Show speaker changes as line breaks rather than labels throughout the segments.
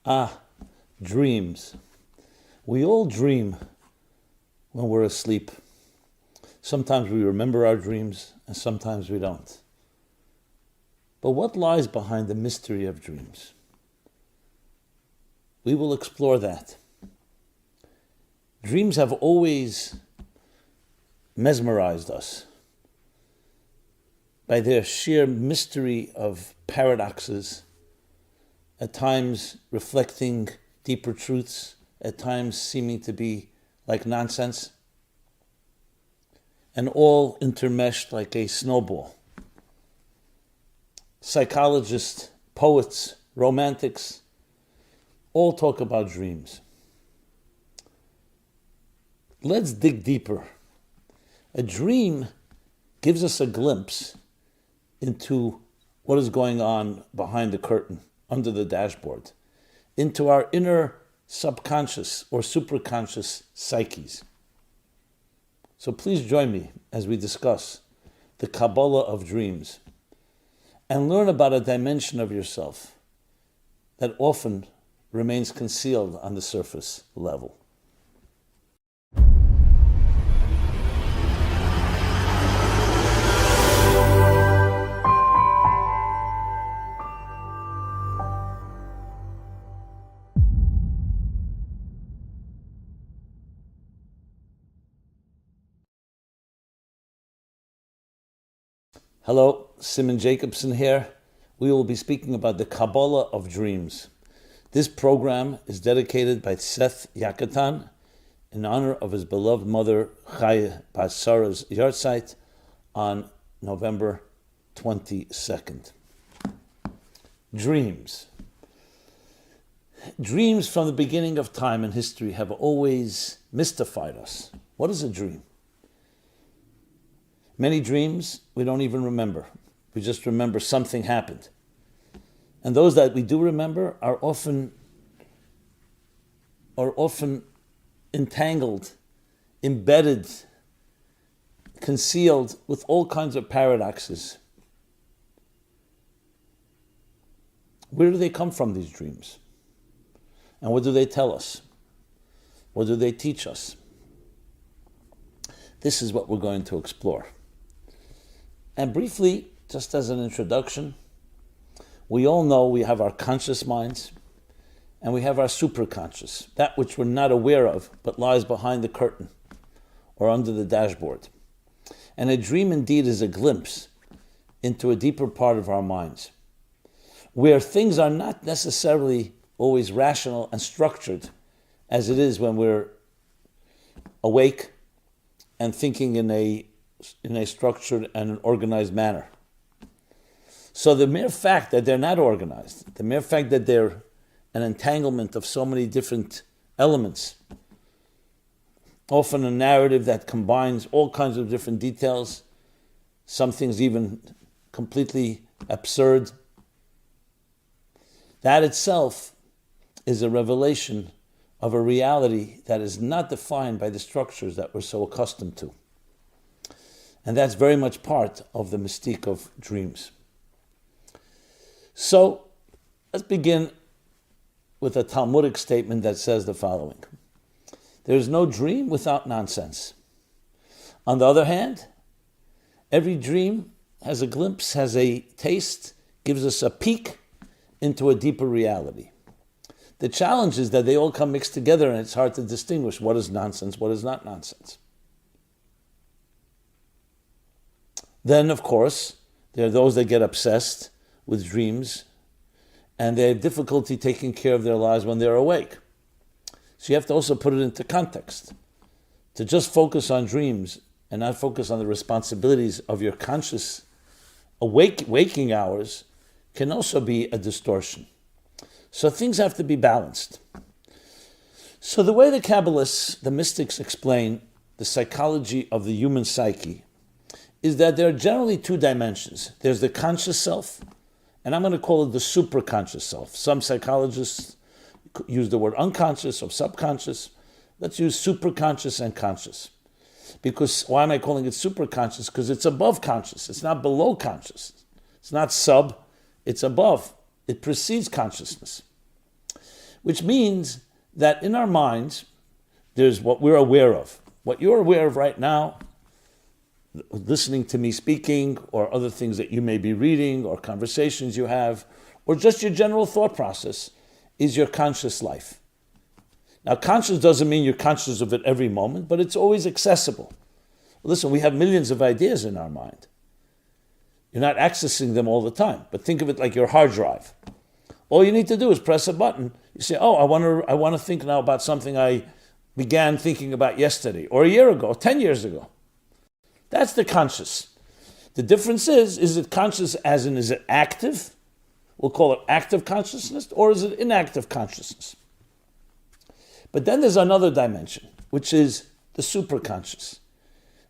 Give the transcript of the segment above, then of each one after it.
Ah, dreams. We all dream when we're asleep. Sometimes we remember our dreams and sometimes we don't. But what lies behind the mystery of dreams? We will explore that. Dreams have always mesmerized us by their sheer mystery of paradoxes, at times reflecting deeper truths, at times seeming to be like nonsense, and all intermeshed like a snowball. Psychologists, poets, romantics, all talk about dreams. Let's dig deeper. A dream gives us a glimpse into what is going on behind the curtain, under the dashboard, into our inner subconscious or superconscious psyches. So please join me as we discuss the Kabbalah of dreams and learn about a dimension of yourself that often remains concealed on the surface level. Hello, Simon Jacobson here. We will be speaking about the Kabbalah of dreams. This program is dedicated by Seth Yakatan in honor of his beloved mother, Chaya Bas Sarah's yahrzeit on November 22nd. Dreams. Dreams from the beginning of time and history have always mystified us. What is a dream? Many dreams we don't even remember. We just remember something happened. And those that we do remember are often entangled, embedded, concealed with all kinds of paradoxes. Where do they come from, these dreams? And what do they tell us? What do they teach us? This is what we're going to explore. And briefly, just as an introduction, we all know we have our conscious minds and we have our superconscious, that which we're not aware of but lies behind the curtain or under the dashboard. And a dream indeed is a glimpse into a deeper part of our minds, where things are not necessarily always rational and structured as it is when we're awake and thinking in a structured and an organized manner. So the mere fact that they're not organized, the mere fact that they're an entanglement of so many different elements, often a narrative that combines all kinds of different details, some things even completely absurd, that itself is a revelation of a reality that is not defined by the structures that we're so accustomed to. And that's very much part of the mystique of dreams. So, let's begin with a Talmudic statement that says the following. There is no dream without nonsense. On the other hand, every dream has a glimpse, has a taste, gives us a peek into a deeper reality. The challenge is that they all come mixed together and it's hard to distinguish what is nonsense, what is not nonsense. Then, of course, there are those that get obsessed with dreams and they have difficulty taking care of their lives when they're awake. So you have to also put it into context. To just focus on dreams and not focus on the responsibilities of your conscious waking hours can also be a distortion. So things have to be balanced. So the way the Kabbalists, the mystics, explain the psychology of the human psyche is that there are generally two dimensions. There's the conscious self, and I'm going to call it the superconscious self. Some psychologists use the word unconscious or subconscious. Let's use superconscious and conscious. Because why am I calling it superconscious? Because it's above conscious. It's not below conscious. It's not sub, it's above. It precedes consciousness. which means that in our minds, there's what we're aware of. What you're aware of right now, listening to me speaking, or other things that you may be reading, or conversations you have, or just your general thought process, is your conscious life. Now, conscious doesn't mean you're conscious of it every moment, but it's always accessible. Listen, we have millions of ideas in our mind. You're not accessing them all the time, but think of it like your hard drive. All you need to do is press a button. You say, oh, I want to think now about something I began thinking about yesterday, or a year ago, 10 years ago. That's the conscious. The difference is it conscious as in, is it active? We'll call it active consciousness, or is it inactive consciousness? But then there's another dimension, which is the superconscious.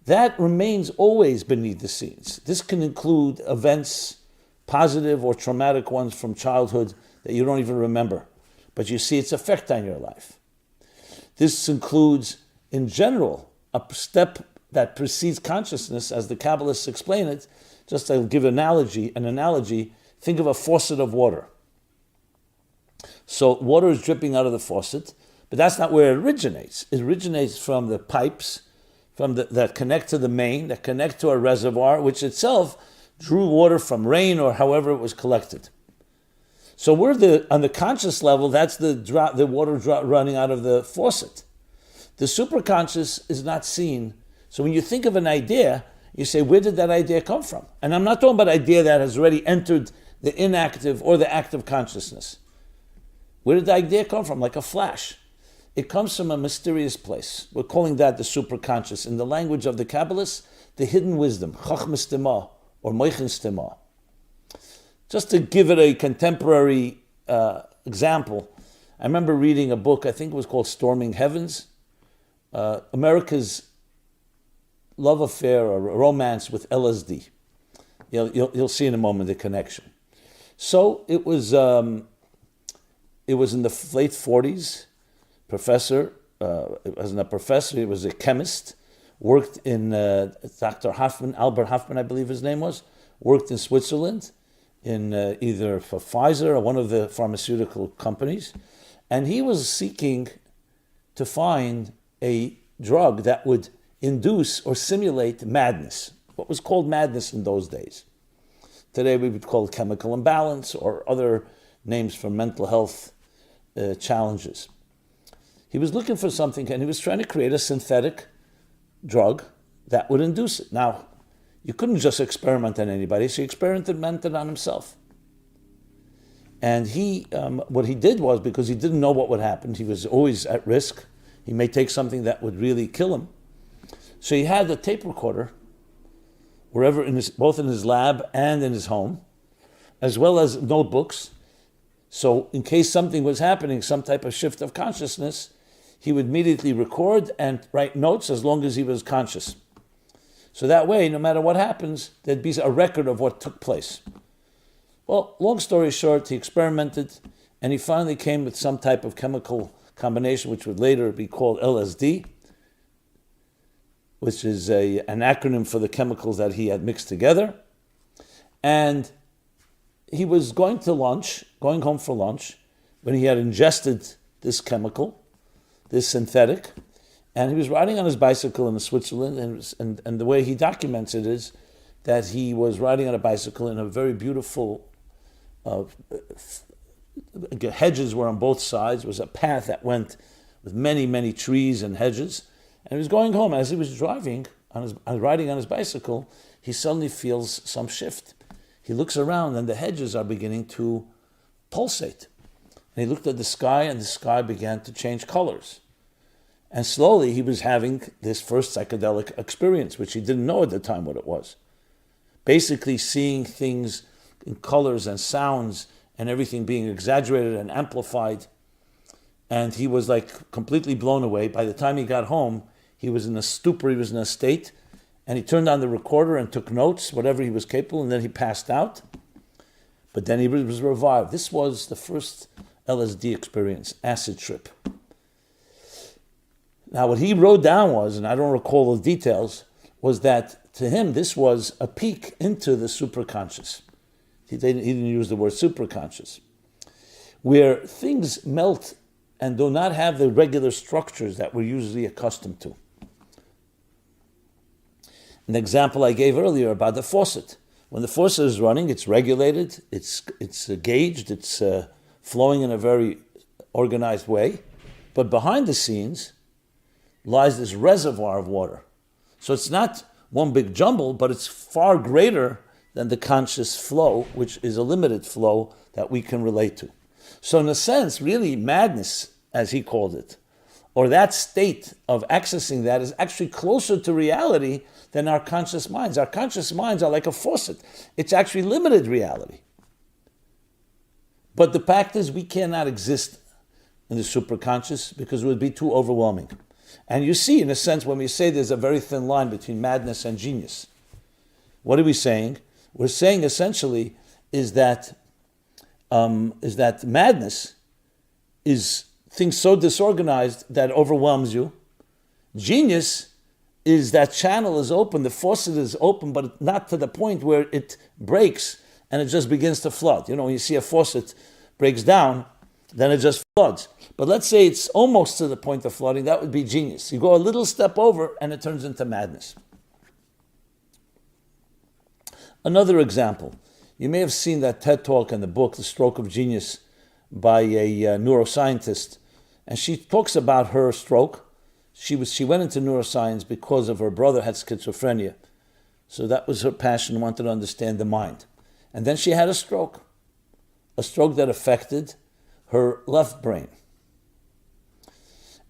That remains always beneath the scenes. This can include events, positive or traumatic ones from childhood that you don't even remember, but you see its effect on your life. This includes, in general, a step that precedes consciousness, as the Kabbalists explain it. Just to give an analogy, think of a faucet of water. So water is dripping out of the faucet, but that's not where it originates. It originates from the pipes that connect to the main, that connect to a reservoir, which itself drew water from rain or however it was collected. So on the conscious level, that's the water running out of the faucet. The superconscious is not seen. So when you think of an idea, you say, where did that idea come from? And I'm not talking about an idea that has already entered the inactive or the active consciousness. Where did the idea come from? Like a flash. It comes from a mysterious place. We're calling that the superconscious. In the language of the Kabbalists, the hidden wisdom, Chachmas Tema or Moichens Tema. Just to give it a contemporary example, I remember reading a book, I think it was called Storming Heavens, America's love affair or romance with LSD. You'll see in a moment the connection. So it was in the late 40s. Professor, it wasn't a professor, he was a chemist, worked in Dr. Hoffman, Albert Hoffman, I believe his name was, worked in Switzerland, in either for Pfizer or one of the pharmaceutical companies, and he was seeking to find a drug that would induce or simulate madness, what was called madness in those days. Today we would call it chemical imbalance or other names for mental health challenges. He was looking for something, and he was trying to create a synthetic drug that would induce it. Now, you couldn't just experiment on anybody, so he experimented on himself. And what he did was, because he didn't know what would happen, he was always at risk. He may take something that would really kill him. So he had a tape recorder, wherever, both in his lab and in his home, as well as notebooks. So in case something was happening, some type of shift of consciousness, he would immediately record and write notes as long as he was conscious. So that way, no matter what happens, there'd be a record of what took place. Well, long story short, he experimented, and he finally came with some type of chemical combination, which would later be called LSD, which is an acronym for the chemicals that he had mixed together. And he was going home for lunch, when he had ingested this chemical, this synthetic, and he was riding on his bicycle in Switzerland, and the way he documents it is that he was riding on a bicycle in a very beautiful, hedges were on both sides. There was a path that went with many, many trees and hedges, and he was going home. As he was riding on his bicycle, he suddenly feels some shift. He looks around, and the hedges are beginning to pulsate. And he looked at the sky, and the sky began to change colors. And slowly he was having this first psychedelic experience, which he didn't know at the time what it was. Basically seeing things in colors and sounds and everything being exaggerated and amplified. And he was like completely blown away. By the time he got home, he was in a stupor, he was in a state, and he turned on the recorder and took notes, whatever he was capable, and then he passed out. But then he was revived. This was the first LSD experience, acid trip. Now, what he wrote down was, and I don't recall the details, was that to him this was a peek into the superconscious. He didn't use the word superconscious, where things melt and do not have the regular structures that we're usually accustomed to. An example I gave earlier about the faucet. When the faucet is running, it's regulated, it's gauged, it's flowing in a very organized way. But behind the scenes lies this reservoir of water. So it's not one big jumble, but it's far greater than the conscious flow, which is a limited flow that we can relate to. So in a sense, really madness, as he called it, or that state of accessing that is actually closer to reality than our conscious minds. Our conscious minds are like a faucet. It's actually limited reality. But the fact is we cannot exist in the superconscious because it would be too overwhelming. And you see, in a sense, when we say there's a very thin line between madness and genius, what are we saying? We're saying essentially is that madness is things so disorganized that it overwhelms you. Genius is that channel is open, the faucet is open, but not to the point where it breaks and it just begins to flood. You know, when you see a faucet breaks down, then it just floods. But let's say it's almost to the point of flooding, that would be genius. You go a little step over and it turns into madness. Another example, you may have seen that TED Talk in the book, The Stroke of Genius, by a neuroscientist. And she talks about her stroke. She went into neuroscience because of her brother had schizophrenia. So that was her passion, wanted to understand the mind. And then she had a stroke that affected her left brain.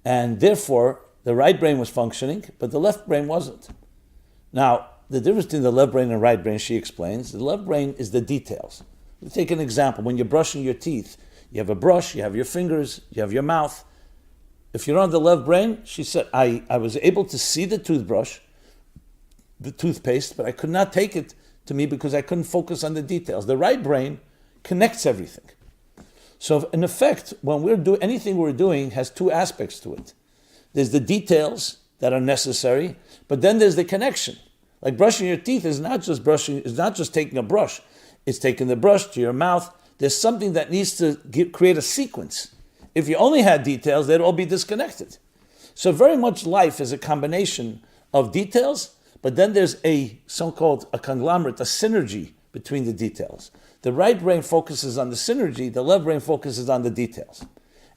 And therefore, the right brain was functioning, but the left brain wasn't. Now, the difference between the left brain and right brain, she explains, the left brain is the details. Let's take an example. When you're brushing your teeth, you have a brush, you have your fingers, you have your mouth. If you're on the left brain, she said, I was able to see the toothbrush, the toothpaste, but I could not take it to me because I couldn't focus on the details. The right brain connects everything. So in effect, when anything we're doing has two aspects to it. There's the details that are necessary, but then there's the connection. Like brushing your teeth is not just taking a brush. It's taking the brush to your mouth. There's something that needs to create a sequence. If you only had details, they'd all be disconnected. So very much life is a combination of details, but then there's a so-called a conglomerate, a synergy between the details. The right brain focuses on the synergy, the left brain focuses on the details.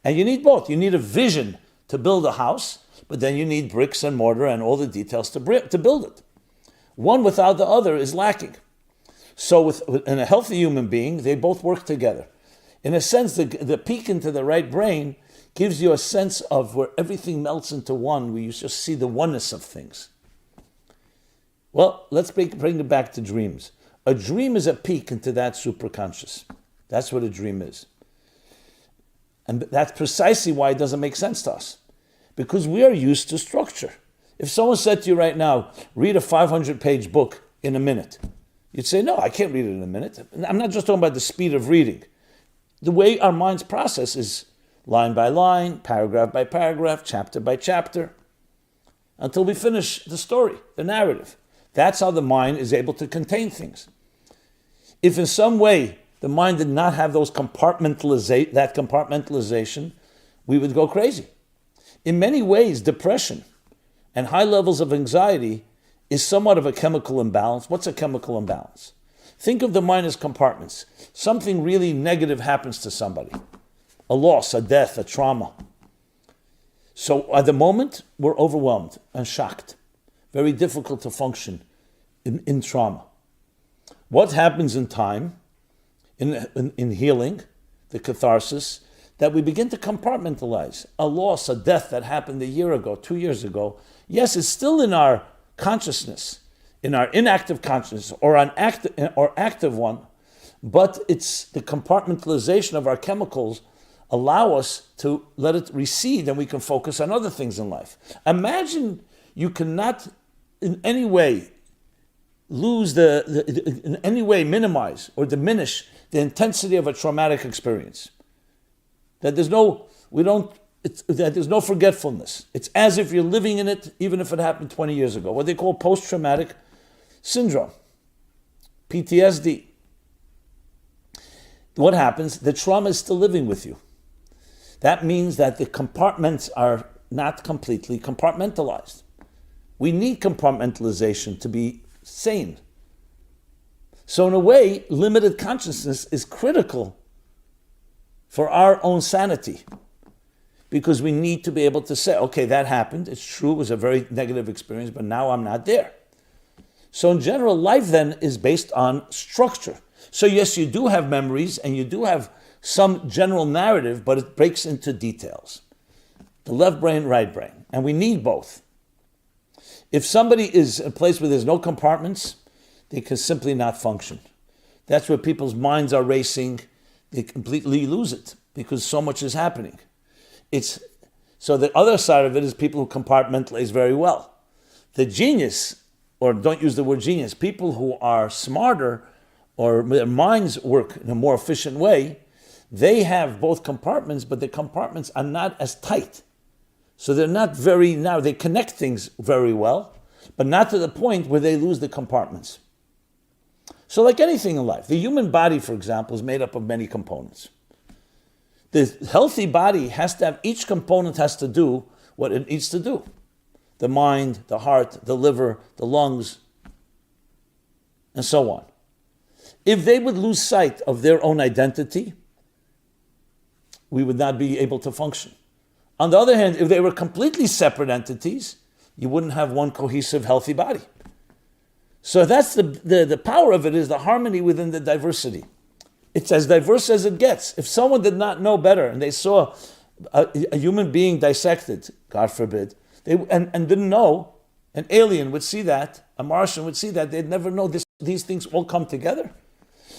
And you need both. You need a vision to build a house, but then you need bricks and mortar and all the details to build it. One without the other is lacking. So in a healthy human being, they both work together. In a sense, the peek into the right brain gives you a sense of where everything melts into one, where you just see the oneness of things. Well, let's bring it back to dreams. A dream is a peek into that superconscious. That's what a dream is. And that's precisely why it doesn't make sense to us. Because we are used to structure. If someone said to you right now, read a 500-page book in a minute, you'd say, no, I can't read it in a minute. I'm not just talking about the speed of reading. The way our minds process is line by line, paragraph by paragraph, chapter by chapter, until we finish the story, the narrative. That's how the mind is able to contain things. If in some way the mind did not have that compartmentalization, we would go crazy. In many ways, depression and high levels of anxiety is somewhat of a chemical imbalance. What's a chemical imbalance? Think of the mind as compartments. Something really negative happens to somebody. A loss, a death, a trauma. So at the moment, we're overwhelmed and shocked. Very difficult to function in trauma. What happens in time, in healing, the catharsis, that we begin to compartmentalize. A loss, a death that happened a year ago, 2 years ago. Yes, it's still in our consciousness, in our inactive consciousness or active one, but it's the compartmentalization of our chemicals allow us to let it recede and we can focus on other things in life. Imagine you cannot in any way in any way minimize or diminish the intensity of a traumatic experience. That there's no forgetfulness. It's as if you're living in it, even if it happened 20 years ago. What they call post-traumatic syndrome, PTSD. What happens? The trauma is still living with you. That means that the compartments are not completely compartmentalized. We need compartmentalization to be sane. So in a way, limited consciousness is critical for our own sanity, because we need to be able to say, okay, that happened, it's true, it was a very negative experience, but now I'm not there. So in general, life then is based on structure. So yes, you do have memories and you do have some general narrative, but it breaks into details. The left brain, right brain, and we need both. If somebody is in a place where there's no compartments, they can simply not function. That's where people's minds are racing. They completely lose it because so much is happening. So the other side of it is people who compartmentalize very well. The genius, or don't use the word genius, people who are smarter or their minds work in a more efficient way, they have both compartments, but the compartments are not as tight. So they're not very narrow. They connect things very well, but not to the point where they lose the compartments. So like anything in life, the human body, for example, is made up of many components. The healthy body has to have, each component has to do what it needs to do. The mind, the heart, the liver, the lungs, and so on. If they would lose sight of their own identity, we would not be able to function. On the other hand, if they were completely separate entities, you wouldn't have one cohesive, healthy body. So that's the power of it, is the harmony within the diversity. It's as diverse as it gets. If someone did not know better and they saw a human being dissected, God forbid, and didn't know, an alien would see that, a Martian would see that, they'd never know these things all come together.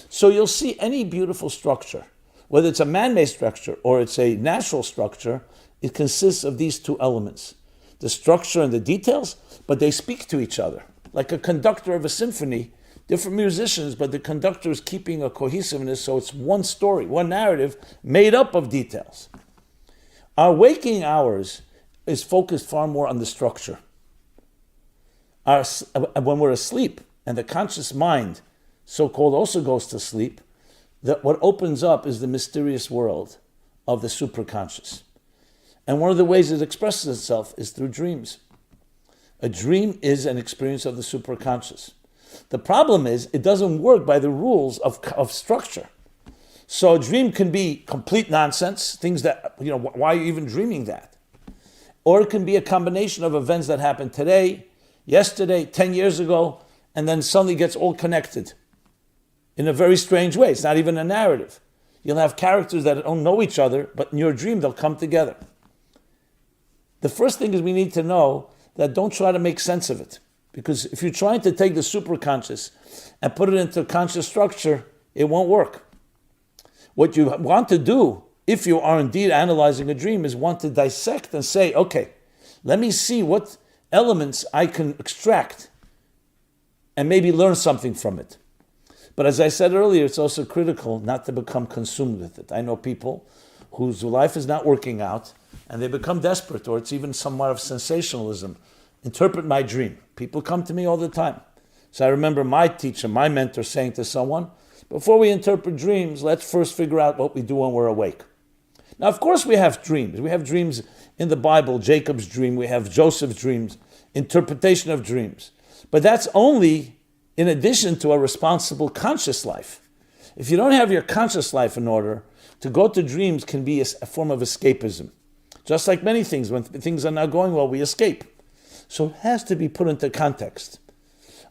So you'll see any beautiful structure, whether it's a man-made structure or it's a natural structure, it consists of these two elements, the structure and the details, but they speak to each other. Like a conductor of a symphony, different musicians, but the conductor is keeping a cohesiveness, so it's one story, one narrative made up of details. Our waking hours is focused far more on the structure. When we're asleep and the conscious mind, so-called, also goes to sleep, what opens up is the mysterious world of the superconscious. And one of the ways it expresses itself is through dreams. A dream is an experience of the superconscious. The problem is it doesn't work by the rules of structure. So a dream can be complete nonsense, things that, why are you even dreaming that? Or it can be a combination of events that happened today, yesterday, 10 years ago, and then suddenly gets all connected in a very strange way. It's not even a narrative. You'll have characters that don't know each other, but in your dream they'll come together. The first thing is we need to know that don't try to make sense of it. Because if you're trying to take the superconscious and put it into conscious structure, it won't work. What you want to do, if you are indeed analyzing a dream, is want to dissect and say, okay, let me see what elements I can extract and maybe learn something from it. But as I said earlier, it's also critical not to become consumed with it. I know people whose life is not working out and they become desperate, or it's even somewhat of sensationalism. Interpret my dream. People come to me all the time. So I remember my teacher, my mentor, saying to someone, before we interpret dreams, let's first figure out what we do when we're awake. Now, of course, we have dreams. We have dreams in the Bible, Jacob's dream. We have Joseph's dreams, interpretation of dreams. But that's only in addition to a responsible conscious life. If you don't have your conscious life in order, to go to dreams can be a form of escapism. Just like many things, when things are not going well, we escape. So it has to be put into context.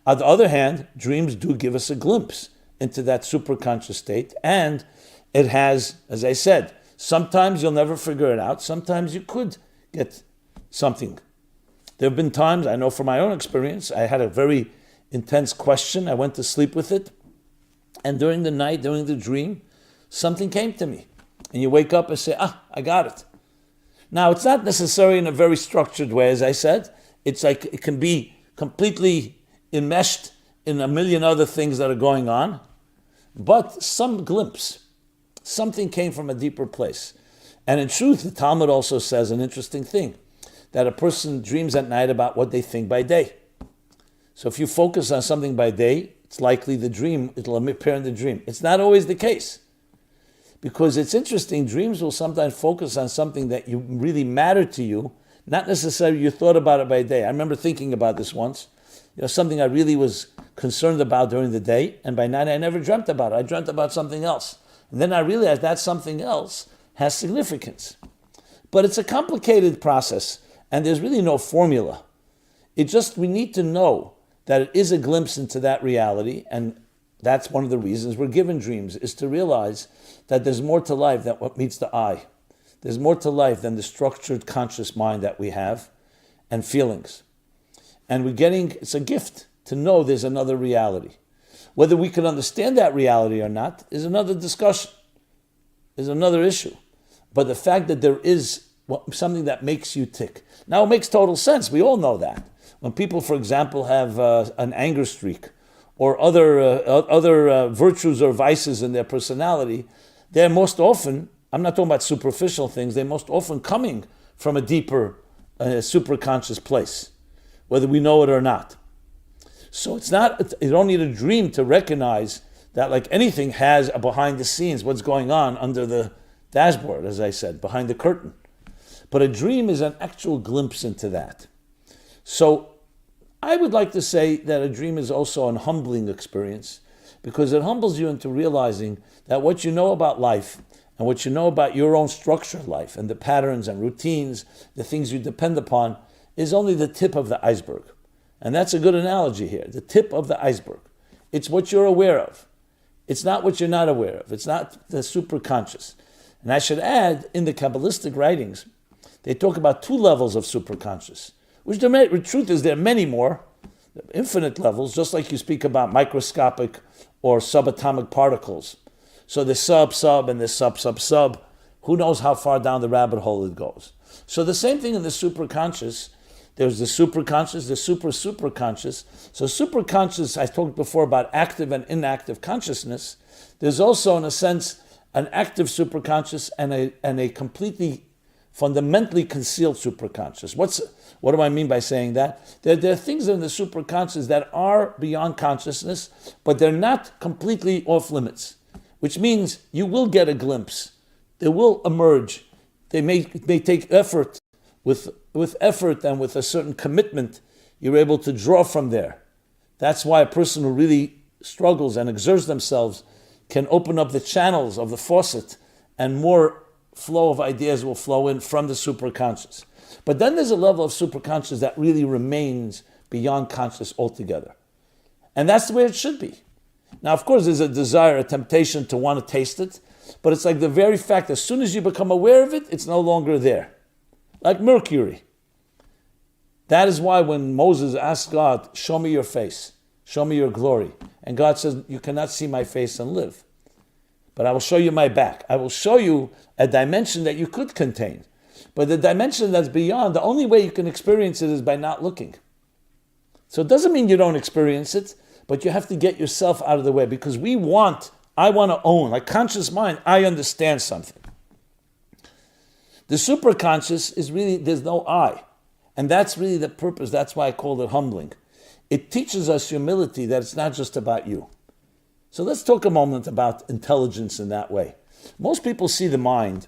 On the other hand, dreams do give us a glimpse into that superconscious state, and it has, as I said, sometimes you'll never figure it out, sometimes you could get something. There have been times, I know from my own experience, I had a very intense question, I went to sleep with it, and during the night, during the dream, something came to me. And you wake up and say, I got it. Now, it's not necessarily in a very structured way, as I said. It's like it can be completely enmeshed in a million other things that are going on. But some glimpse, something came from a deeper place. And in truth, the Talmud also says an interesting thing, that a person dreams at night about what they think by day. So if you focus on something by day, it's likely it'll appear in the dream. It's not always the case. Because it's interesting, dreams will sometimes focus on something that you really matter to you, not necessarily you thought about it by day. I remember thinking about this once, something I really was concerned about during the day, and by night I never dreamt about it. I dreamt about something else. And then I realized that something else has significance. But it's a complicated process, and there's really no formula. We need to know that it is a glimpse into that reality, and that's one of the reasons we're given dreams, is to realize that there's more to life than what meets the eye. There's more to life than the structured conscious mind that we have and feelings. And it's a gift to know there's another reality. Whether we can understand that reality or not is another discussion, is another issue. But the fact that there is something that makes you tick. Now it makes total sense. We all know that. When people, for example, have an anger streak or other virtues or vices in their personality, they're most often, I'm not talking about superficial things, they're most often coming from a deeper superconscious place, whether we know it or not. So you don't need a dream to recognize that, like anything has a behind the scenes, what's going on under the dashboard, as I said, behind the curtain. But a dream is an actual glimpse into that. So I would like to say that a dream is also an humbling experience, because it humbles you into realizing that what you know about life and what you know about your own structure of life and the patterns and routines, the things you depend upon, is only the tip of the iceberg. And that's a good analogy here, the tip of the iceberg. It's what you're aware of. It's not what you're not aware of. It's not the superconscious. And I should add, in the Kabbalistic writings, they talk about 2 levels of superconscious, which the truth is there are many more, infinite levels, just like you speak about microscopic or subatomic particles. So the sub, and the sub. Who knows how far down the rabbit hole it goes. So the same thing in the superconscious. There's the superconscious, the superconscious. So superconscious, I talked before about active and inactive consciousness. There's also, in a sense, an active superconscious and a completely, fundamentally concealed superconscious. What do I mean by saying that? There are things in the superconscious that are beyond consciousness, but they're not completely off limits, which means you will get a glimpse. They will emerge. They may take effort. With effort and with a certain commitment, you're able to draw from there. That's why a person who really struggles and exerts themselves can open up the channels of the faucet, and more flow of ideas will flow in from the superconscious. But then there's a level of superconscious that really remains beyond conscious altogether. And that's the way it should be. Now, of course, there's a desire, a temptation to want to taste it, but it's like the very fact, as soon as you become aware of it, it's no longer there. Like mercury. That is why when Moses asked God, show me your face, show me your glory. And God says, you cannot see my face and live. But I will show you my back. I will show you a dimension that you could contain. But the dimension that's beyond, the only way you can experience it is by not looking. So it doesn't mean you don't experience it, but you have to get yourself out of the way, because I want to own, like conscious mind, I understand something. The superconscious is really, there's no I. And that's really the purpose. That's why I called it humbling. It teaches us humility, that it's not just about you. So let's talk a moment about intelligence in that way. Most people see the mind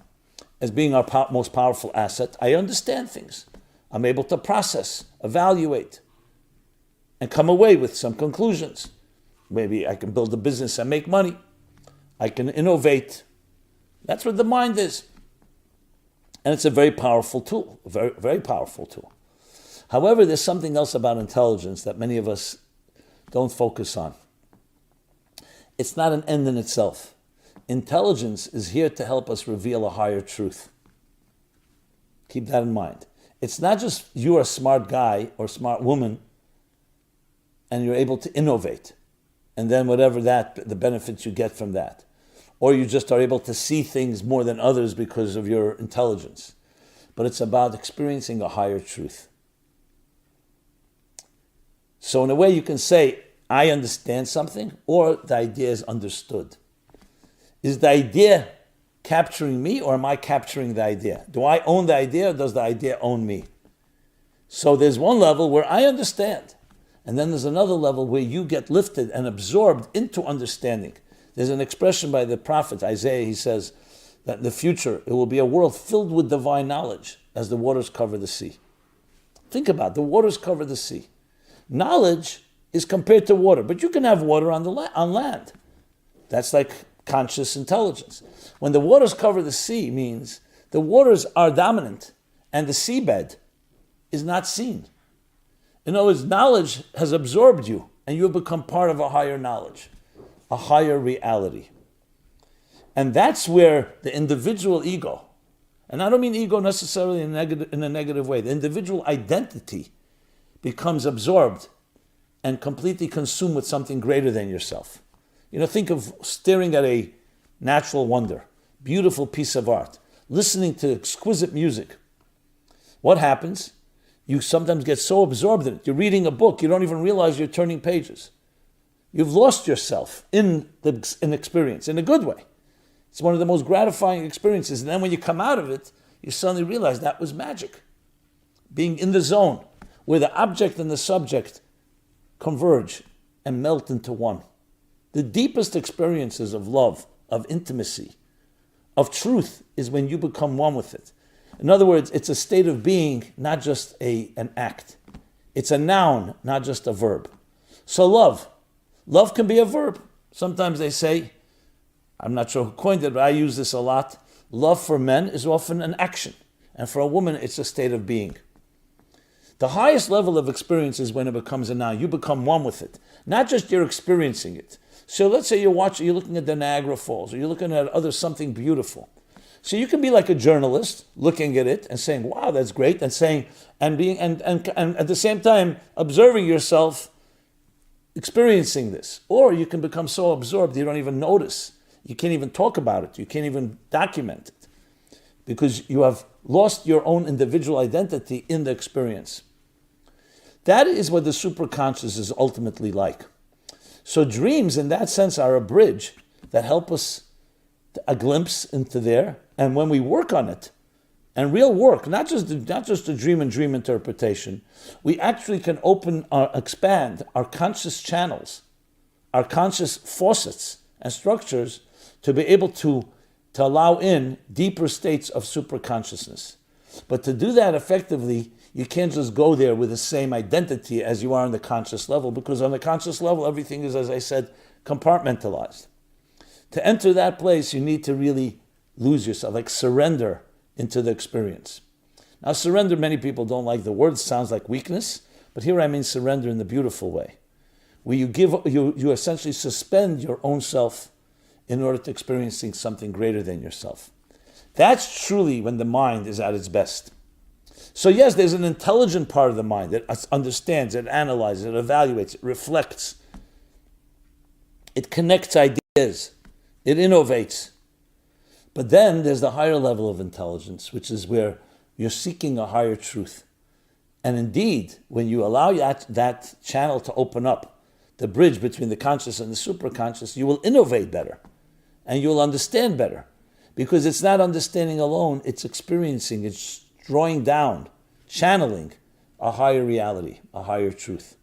as being our most powerful asset. I understand things. I'm able to process, evaluate, and come away with some conclusions. Maybe I can build a business and make money. I can innovate. That's what the mind is. And it's a very powerful tool, a very, very powerful tool. However, there's something else about intelligence that many of us don't focus on. It's not an end in itself. Intelligence is here to help us reveal a higher truth. Keep that in mind. It's not just you're a smart guy or smart woman and you're able to innovate, and then whatever the benefits you get from that. Or you just are able to see things more than others because of your intelligence. But it's about experiencing a higher truth. So in a way you can say, I understand something, or the idea is understood. Is the idea capturing me, or am I capturing the idea? Do I own the idea, or does the idea own me? So there's one level where I understand, and then there's another level where you get lifted and absorbed into understanding. There's an expression by the prophet Isaiah, he says, that in the future it will be a world filled with divine knowledge as the waters cover the sea. Think about it. The waters cover the sea. Knowledge is compared to water, but you can have water on land. That's like conscious intelligence. When the waters cover the sea means the waters are dominant and the seabed is not seen. In other words, knowledge has absorbed you and you have become part of a higher knowledge, a higher reality. And that's where the individual ego, and I don't mean ego necessarily in a negative way, the individual identity becomes absorbed and completely consumed with something greater than yourself. Think of staring at a natural wonder, beautiful piece of art, listening to exquisite music. What happens? You sometimes get so absorbed in it. You're reading a book, you don't even realize you're turning pages. You've lost yourself in experience, in a good way. It's one of the most gratifying experiences. And then when you come out of it, you suddenly realize that was magic. Being in the zone, where the object and the subject converge and melt into one. The deepest experiences of love, of intimacy, of truth is when you become one with it. In other words, it's a state of being, not just an act. It's a noun, not just a verb. So love can be a verb. Sometimes they say, I'm not sure who coined it, but I use this a lot. Love for men is often an action, and for a woman, it's a state of being. The highest level of experience is when it becomes a noun. You become one with it. Not just you're experiencing it. So let's say you're looking at the Niagara Falls, or you're looking at something beautiful. So you can be like a journalist, looking at it and saying, "Wow, that's great," and at the same time observing yourself experiencing this. Or you can become so absorbed you don't even notice. You can't even talk about it. You can't even document it because you have lost your own individual identity in the experience. That is what the superconscious is ultimately like. So dreams, in that sense, are a bridge that help us a glimpse into there. And when we work on it, and real work, not just the dream and dream interpretation, we actually can expand our conscious channels, our conscious faucets and structures to be able to allow in deeper states of superconsciousness. But to do that effectively, you can't just go there with the same identity as you are on the conscious level, because on the conscious level, everything is, as I said, compartmentalized. To enter that place, you need to really lose yourself, like surrender into the experience. Now, surrender, many people don't like the word, sounds like weakness, but here I mean surrender in the beautiful way, where you essentially suspend your own self in order to experiencing something greater than yourself. That's truly when the mind is at its best. So yes, there's an intelligent part of the mind that understands, it analyzes, it evaluates, it reflects. It connects ideas. It innovates. But then there's the higher level of intelligence, which is where you're seeking a higher truth. And indeed, when you allow that channel to open up, the bridge between the conscious and the superconscious, you will innovate better. And you will understand better. Because it's not understanding alone, it's experiencing, it's drawing down, channeling a higher reality, a higher truth.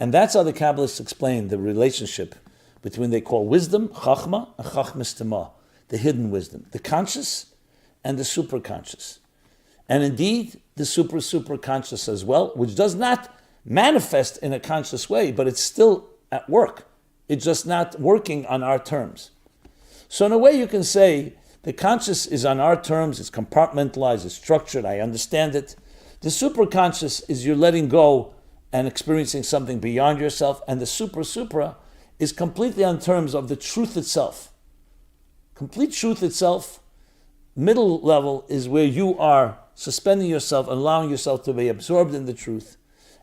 And that's how the Kabbalists explain the relationship between, they call wisdom, chachma, and chachmas tema, the hidden wisdom, the conscious and the superconscious. And indeed, the super-conscious as well, which does not manifest in a conscious way, but it's still at work. It's just not working on our terms. So in a way you can say the conscious is on our terms, it's compartmentalized, it's structured, I understand it. The superconscious is you're letting go and experiencing something beyond yourself, and the supra is completely on terms of the truth itself. Complete truth itself. Middle level is where you are suspending yourself, allowing yourself to be absorbed in the truth,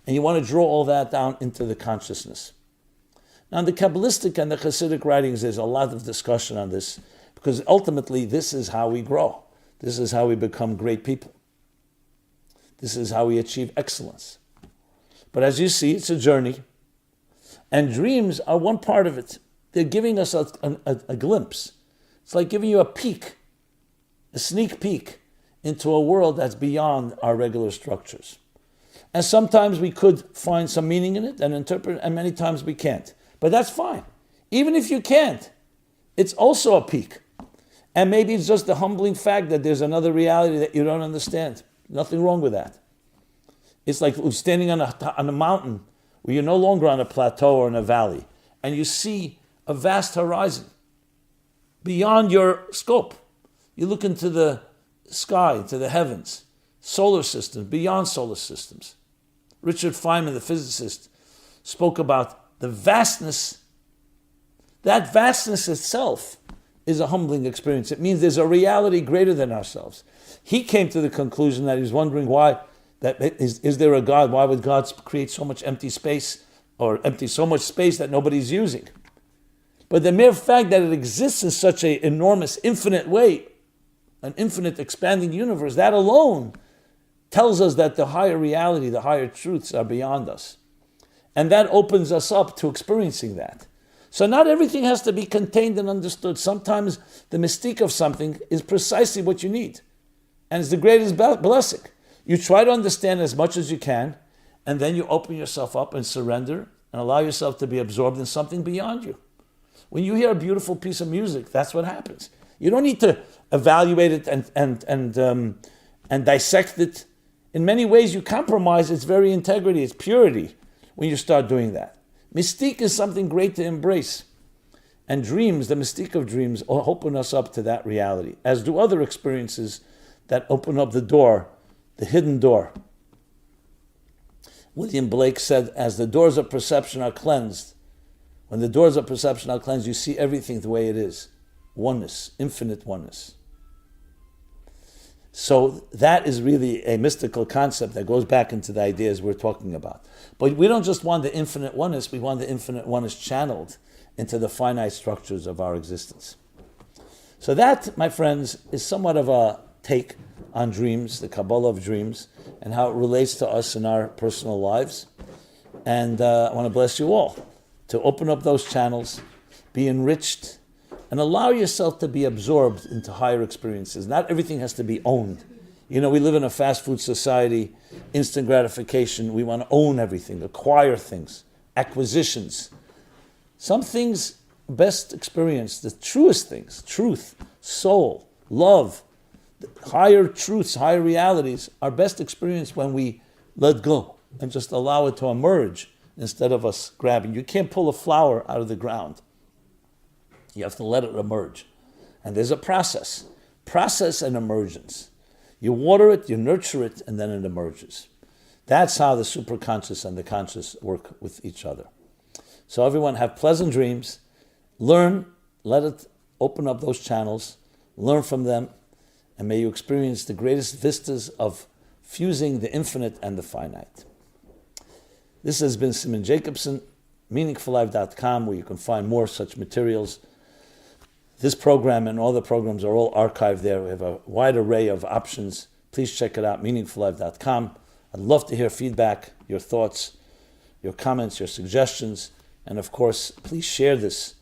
and you want to draw all that down into the consciousness. Now in the Kabbalistic and the Hasidic writings, there's a lot of discussion on this, because ultimately this is how we grow. This is how we become great people. This is how we achieve excellence. But as you see, it's a journey. And dreams are one part of it. They're giving us a glimpse. It's like giving you a peek, a sneak peek into a world that's beyond our regular structures. And sometimes we could find some meaning in it and interpret it, and many times we can't. But that's fine. Even if you can't, it's also a peek. And maybe it's just the humbling fact that there's another reality that you don't understand. Nothing wrong with that. It's like standing on a mountain where you're no longer on a plateau or in a valley, and you see a vast horizon beyond your scope. You look into the sky, to the heavens, solar systems, beyond solar systems. Richard Feynman, the physicist, spoke about the vastness. That vastness itself is a humbling experience. It means there's a reality greater than ourselves. He came to the conclusion that he was wondering why, that is there a God? Why would God create so much empty space, or empty so much space that nobody's using? But the mere fact that it exists in such an enormous, infinite way, an infinite expanding universe, that alone tells us that the higher reality, the higher truths are beyond us. And that opens us up to experiencing that. So not everything has to be contained and understood. Sometimes the mystique of something is precisely what you need. And it's the greatest blessing. You try to understand as much as you can, and then you open yourself up and surrender and allow yourself to be absorbed in something beyond you. When you hear a beautiful piece of music, that's what happens. You don't need to evaluate it and dissect it. In many ways, you compromise its very integrity, its purity, when you start doing that. Mystique is something great to embrace. And dreams, the mystique of dreams, open us up to that reality, as do other experiences that open up the door, the hidden door. William Blake said, as the doors of perception are cleansed, when the doors of perception are cleansed, you see everything the way it is. Oneness, infinite oneness. So that is really a mystical concept that goes back into the ideas we're talking about. But we don't just want the infinite oneness, we want the infinite oneness channeled into the finite structures of our existence. So that, my friends, is somewhat of a take on dreams, the Kabbalah of dreams, and how it relates to us in our personal lives. And I want to bless you all to open up those channels, be enriched, and allow yourself to be absorbed into higher experiences. Not everything has to be owned. You know, we live in a fast food society, instant gratification. We want to own everything, acquire things, acquisitions. Some things best experienced, the truest things, truth, soul, love, higher truths, higher realities are best experienced when we let go and just allow it to emerge instead of us grabbing. You can't pull a flower out of the ground. You have to let it emerge. And there's a process and emergence. You water it, you nurture it, and then it emerges. That's how the superconscious and the conscious work with each other. So everyone have pleasant dreams. Learn, let it open up those channels, learn from them, and may you experience the greatest vistas of fusing the infinite and the finite. This has been Simon Jacobson, meaningfullife.com, where you can find more such materials. This program and all the programs are all archived there. We have a wide array of options. Please check it out, meaningfullife.com. I'd love to hear feedback, your thoughts, your comments, your suggestions. And of course, please share this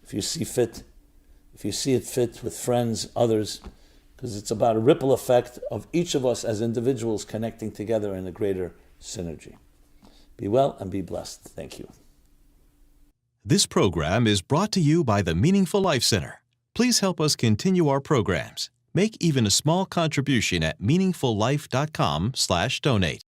if you see fit, if you see it fit with friends, others, because it's about a ripple effect of each of us as individuals connecting together in a greater synergy. Be well and be blessed. Thank you.
This program is brought to you by the Meaningful Life Center. Please help us continue our programs. Make even a small contribution at meaningfullife.com/donate.